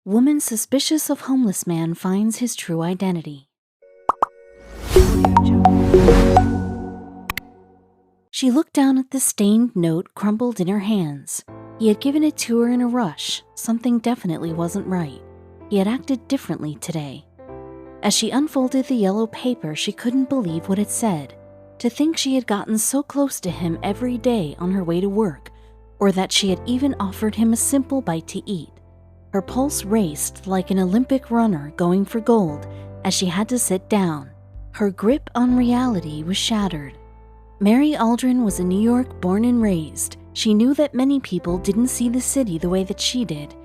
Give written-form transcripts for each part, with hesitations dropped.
Woman suspicious of homeless man finds his true identity. She looked down at the stained note crumpled in her hands. He had given it to her in a rush. Something definitely wasn't right. He had acted differently today. As she unfolded the yellow paper, she couldn't believe what it said. To think she had gotten so close to him every day on her way to work, or that she had even offered him a simple bite to eat. Her pulse raced like an Olympic runner going for gold as she had to sit down. Her grip on reality was shattered. Mary Aldrin was in New York born and raised. She knew that many people didn't see the city the way that she did.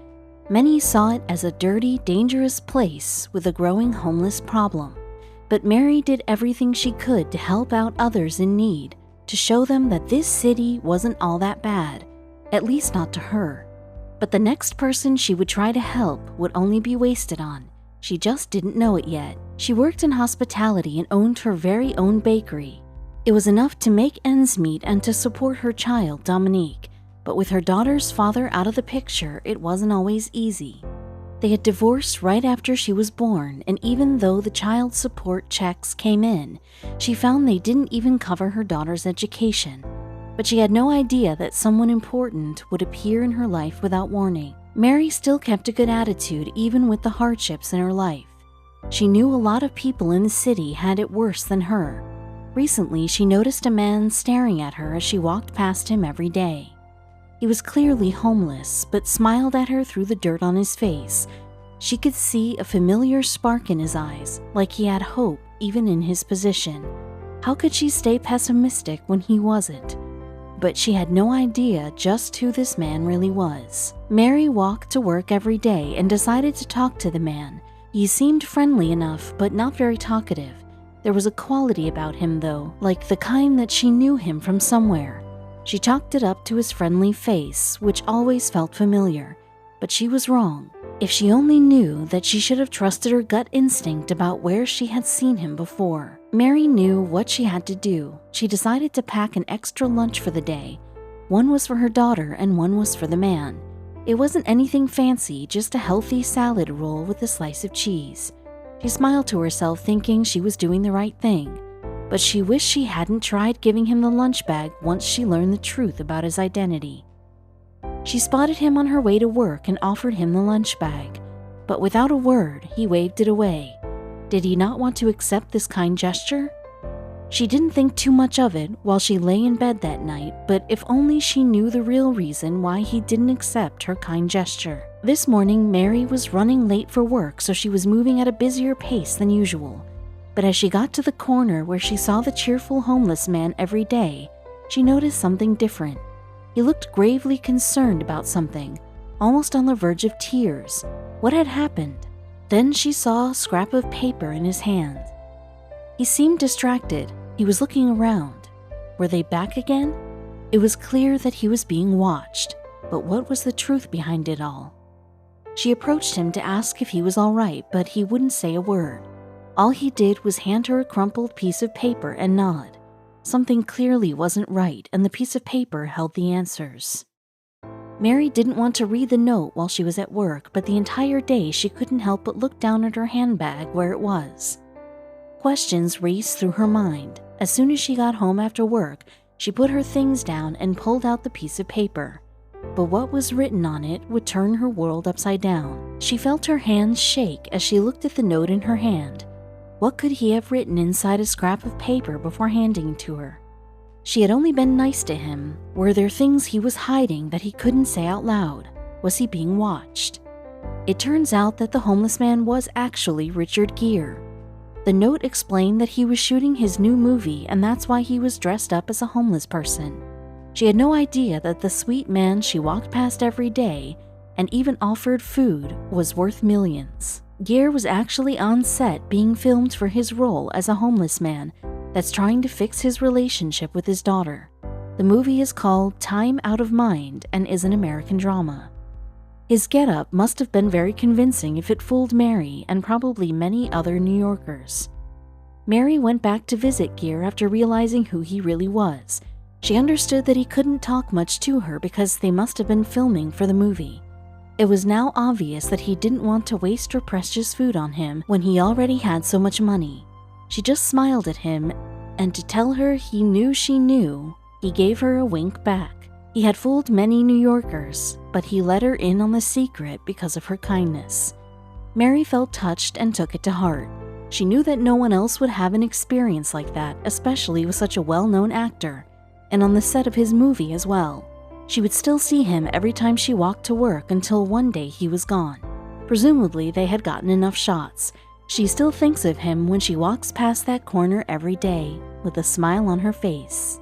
Many saw it as a dirty, dangerous place with a growing homeless problem. But Mary did everything she could to help out others in need, to show them that this city wasn't all that bad, at least not to her. But the next person she would try to help would only be wasted on. She just didn't know it yet. She worked in hospitality and owned her very own bakery. It was enough to make ends meet and to support her child, Dominique. But with her daughter's father out of the picture, it wasn't always easy. They had divorced right after she was born, and even though the child support checks came in, she found they didn't even cover her daughter's education. But she had no idea that someone important would appear in her life without warning. Mary still kept a good attitude even with the hardships in her life. She knew a lot of people in the city had it worse than her. Recently, she noticed a man staring at her as she walked past him every day. He was clearly homeless, but smiled at her through the dirt on his face. She could see a familiar spark in his eyes, like he had hope even in his position. How could she stay pessimistic when he wasn't? But she had no idea just who this man really was. Mary walked to work every day and decided to talk to the man. He seemed friendly enough, but not very talkative. There was a quality about him, though, like the kind that she knew him from somewhere. She chalked it up to his friendly face, which always felt familiar. But she was wrong. If she only knew that she should have trusted her gut instinct about where she had seen him before. Mary knew what she had to do. She decided to pack an extra lunch for the day. One was for her daughter and one was for the man. It wasn't anything fancy, just a healthy salad roll with a slice of cheese. She smiled to herself thinking she was doing the right thing. But she wished she hadn't tried giving him the lunch bag once she learned the truth about his identity. She spotted him on her way to work and offered him the lunch bag. But without a word, he waved it away. Did he not want to accept this kind gesture? She didn't think too much of it while she lay in bed that night, but if only she knew the real reason why he didn't accept her kind gesture. This morning, Mary was running late for work, so she was moving at a busier pace than usual. But as she got to the corner where she saw the cheerful homeless man every day, she noticed something different. He looked gravely concerned about something, almost on the verge of tears. What had happened? Then she saw a scrap of paper in his hand. He seemed distracted. He was looking around. Were they back again? It was clear that he was being watched, but what was the truth behind it all? She approached him to ask if he was all right, but he wouldn't say a word. All he did was hand her a crumpled piece of paper and nod. Something clearly wasn't right, and the piece of paper held the answers. Mary didn't want to read the note while she was at work, but the entire day she couldn't help but look down at her handbag where it was. Questions raced through her mind. As soon as she got home after work, she put her things down and pulled out the piece of paper. But what was written on it would turn her world upside down. She felt her hands shake as she looked at the note in her hand. What could he have written inside a scrap of paper before handing it to her? She had only been nice to him. Were there things he was hiding that he couldn't say out loud? Was he being watched? It turns out that the homeless man was actually Richard Gere. The note explained that he was shooting his new movie and that's why he was dressed up as a homeless person. She had no idea that the sweet man she walked past every day and even offered food was worth millions. Gere was actually on set being filmed for his role as a homeless man that's trying to fix his relationship with his daughter. The movie is called Time Out of Mind and is an American drama. His getup must have been very convincing if it fooled Mary and probably many other New Yorkers. Mary went back to visit Gere after realizing who he really was. She understood that he couldn't talk much to her because they must have been filming for the movie. It was now obvious that he didn't want to waste her precious food on him when he already had so much money. She just smiled at him, and to tell her he knew she knew, he gave her a wink back. He had fooled many New Yorkers, but he let her in on the secret because of her kindness. Mary felt touched and took it to heart. She knew that no one else would have an experience like that, especially with such a well-known actor, and on the set of his movie as well. She would still see him every time she walked to work until one day he was gone. Presumably, they had gotten enough shots. She still thinks of him when she walks past that corner every day, with a smile on her face.